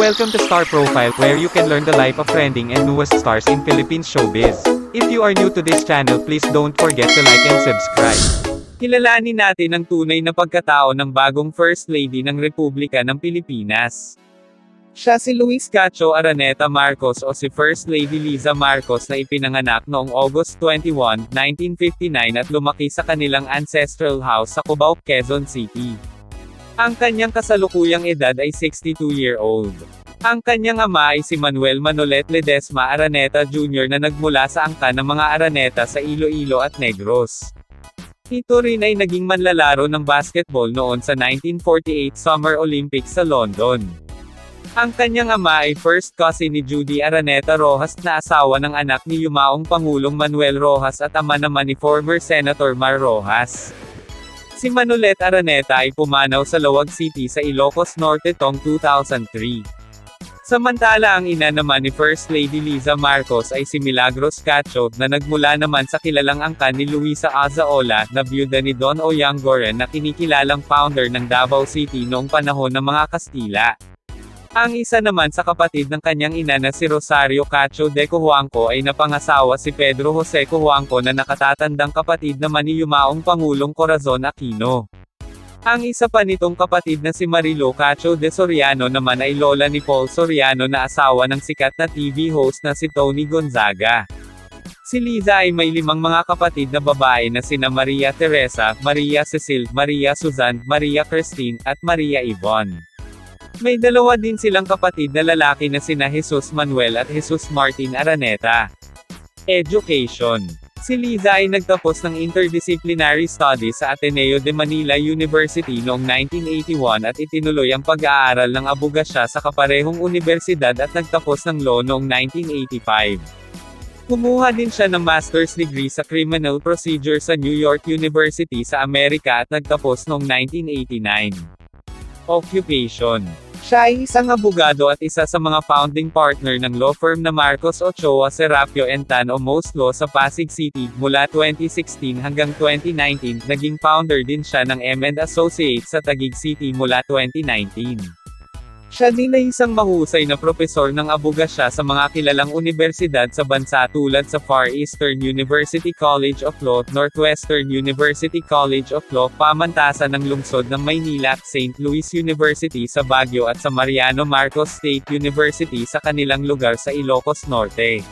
Welcome to Star Profile, where you can learn the life of trending and newest stars in Philippine showbiz. If you are new to this channel, please don't forget to like and subscribe. Kilalanin natin ang tunay na pagkatao ng bagong First Lady ng Republika ng Pilipinas. Siya si Luis Cacho Araneta Marcos o si First Lady Liza Marcos na ipinanganak noong August 21, 1959 at lumaki sa kanilang ancestral house sa Cubao, Quezon City. Ang kanyang kasalukuyang edad ay 62-year-old. Ang kanyang ama ay si Manuel Manolet Ledesma Araneta Jr. na nagmula sa angkan ng mga Araneta sa Iloilo at Negros. Ito rin ay naging manlalaro ng basketball noon sa 1948 Summer Olympics sa London. Ang kanyang ama ay first cousin ni Judy Araneta Rojas na asawa ng anak ni yumaong Pangulong Manuel Rojas at ama naman ni former Senator Mar Rojas. Si Manolet Araneta ay pumanaw sa Lawag City sa Ilocos Norte taong 2003. Samantala ang ina naman ni First Lady Liza Marcos ay si Milagros Cacho, na nagmula naman sa kilalang angkan ni Luisa Azaola, na byuda ni Don Oyangoren na kinikilalang founder ng Davao City noong panahon ng mga Kastila. Ang isa naman sa kapatid ng kanyang ina na si Rosario Cacho de Cojuangco ay napangasawa si Pedro Jose Cojuangco na nakatatandang kapatid naman ni yumaong Pangulong Corazon Aquino. Ang isa pa nitong kapatid na si Marilo Cacho de Soriano naman ay lola ni Paul Soriano na asawa ng sikat na TV host na si Tony Gonzaga. Si Liza ay may 5 mga kapatid na babae na sina Maria Teresa, Maria Cecil, Maria Suzanne, Maria Christine, at Maria Yvonne. May 2 din silang kapatid na lalaki na sina Jesus Manuel at Jesus Martin Araneta. Education. Si Liza ay nagtapos ng interdisciplinary studies sa Ateneo de Manila University noong 1981 at itinuloy ang pag-aaral ng abogasya sa kaparehong universidad at nagtapos ng law noong 1985. Kumuha din siya ng master's degree sa criminal procedure sa New York University sa Amerika at nagtapos noong 1989. Occupation. Siya ay isang abogado at isa sa mga founding partner ng law firm na Marcos Ochoa Serapio and Tan o Most Law sa Pasig City, mula 2016 hanggang 2019, naging founder din siya ng M&Associates sa Taguig City mula 2019. Siya din ay isang mahusay na propesor ng abogasya sa mga kilalang universidad sa bansa tulad sa Far Eastern University College of Law, Northwestern University College of Law, pamantasan ng lungsod ng Maynila, St. Louis University sa Baguio at sa Mariano Marcos State University sa kanilang lugar sa Ilocos Norte.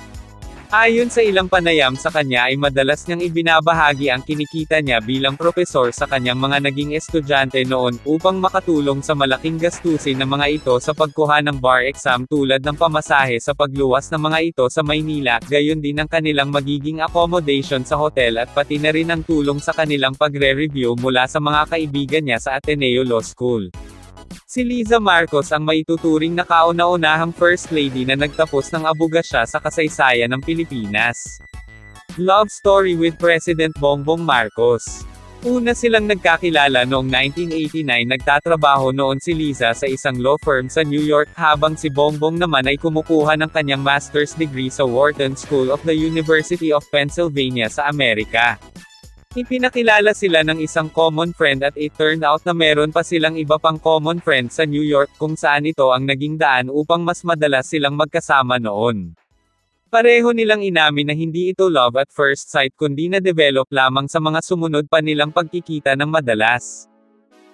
Ayon sa ilang panayam sa kanya ay madalas niyang ibinabahagi ang kinikita niya bilang propesor sa kanyang mga naging estudyante noon, upang makatulong sa malaking gastusin ng mga ito sa pagkuha ng bar exam tulad ng pamasahe sa pagluwas ng mga ito sa Maynila, gayon din ang kanilang magiging accommodation sa hotel at pati na rin ang tulong sa kanilang pagre-review mula sa mga kaibigan niya sa Ateneo Law School. Si Liza Marcos ang maituturing na kauna-unahang First Lady na nagtapos ng abogasya sa kasaysayan ng Pilipinas. Love story with President Bongbong Marcos. Una silang nagkakilala noong 1989. Nagtatrabaho noon si Liza sa isang law firm sa New York habang si Bongbong naman ay kumukuha ng kanyang master's degree sa Wharton School of the University of Pennsylvania sa Amerika. Ipinakilala sila ng isang common friend at it turned out na meron pa silang iba pang common friend sa New York kung saan ito ang naging daan upang mas madalas silang magkasama noon. Pareho nilang inamin na hindi ito love at first sight kundi na-develop lamang sa mga sumunod pa nilang pagkikita ng madalas.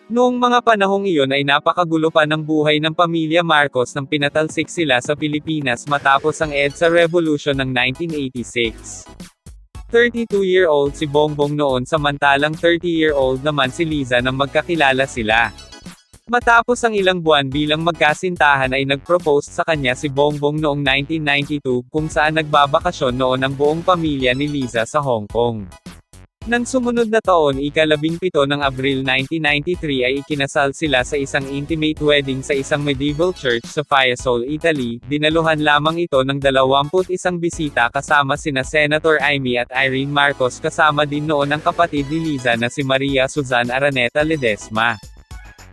Noong mga panahong iyon ay napakagulo pa ng buhay ng pamilya Marcos nang pinatalsik sila sa Pilipinas matapos ang EDSA Revolution ng 1986. 32-year-old si Bongbong noon samantalang 30-year-old naman si Liza nang magkakilala sila. Matapos ang ilang buwan bilang magkasintahan ay nag-propose sa kanya si Bongbong noong 1992 kung saan nagbabakasyon noon ang buong pamilya ni Liza sa Hong Kong. Nang sumunod na taon ika-17 ng Abril 1993 ay ikinasal sila sa isang intimate wedding sa isang medieval church sa Fiesole, Italy. Dinaluhan lamang ito ng 21 bisita kasama sina Senator Amy at Irene Marcos, kasama din noon ang kapatid ni Liza na si Maria Suzanne Araneta Ledesma.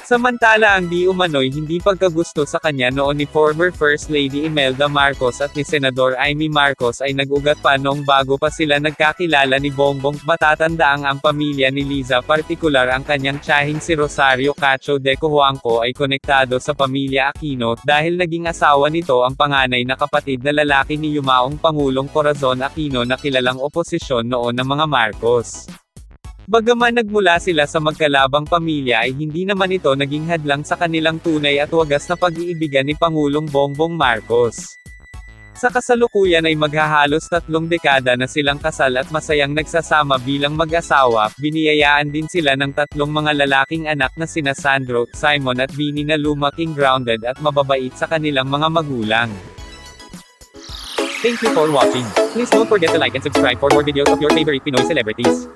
Samantala ang di umano'y hindi pagkagusto sa kanya noon ni former First Lady Imelda Marcos at ni Senador Amy Marcos ay nag-ugat pa noong bago pa sila nagkakilala ni Bongbong. Matatandaang ang pamilya ni Liza, partikular ang kanyang tiyahing si Rosario Cacho de Cojuangco, ay konektado sa pamilya Aquino, dahil naging asawa nito ang panganay na kapatid na lalaki ni yumaong Pangulong Corazon Aquino na kilalang oposisyon noon ng mga Marcos. Bagaman nagmula sila sa magkalabang pamilya ay hindi naman ito naging hadlang sa kanilang tunay at wagas na pag-iibigan ni Pangulong Bongbong Marcos. Sa kasalukuyan ay maghahalos 3 dekada na silang kasal at masayang nagsasama bilang mag-asawa. Biniyayaan din sila ng 3 mga lalaking anak na sina Sandro, Simon at Vinnie na lumaking grounded at mababait sa kanilang mga magulang. Thank you for watching. Please don't forget to like and subscribe for more videos of your favorite Pinoy celebrities.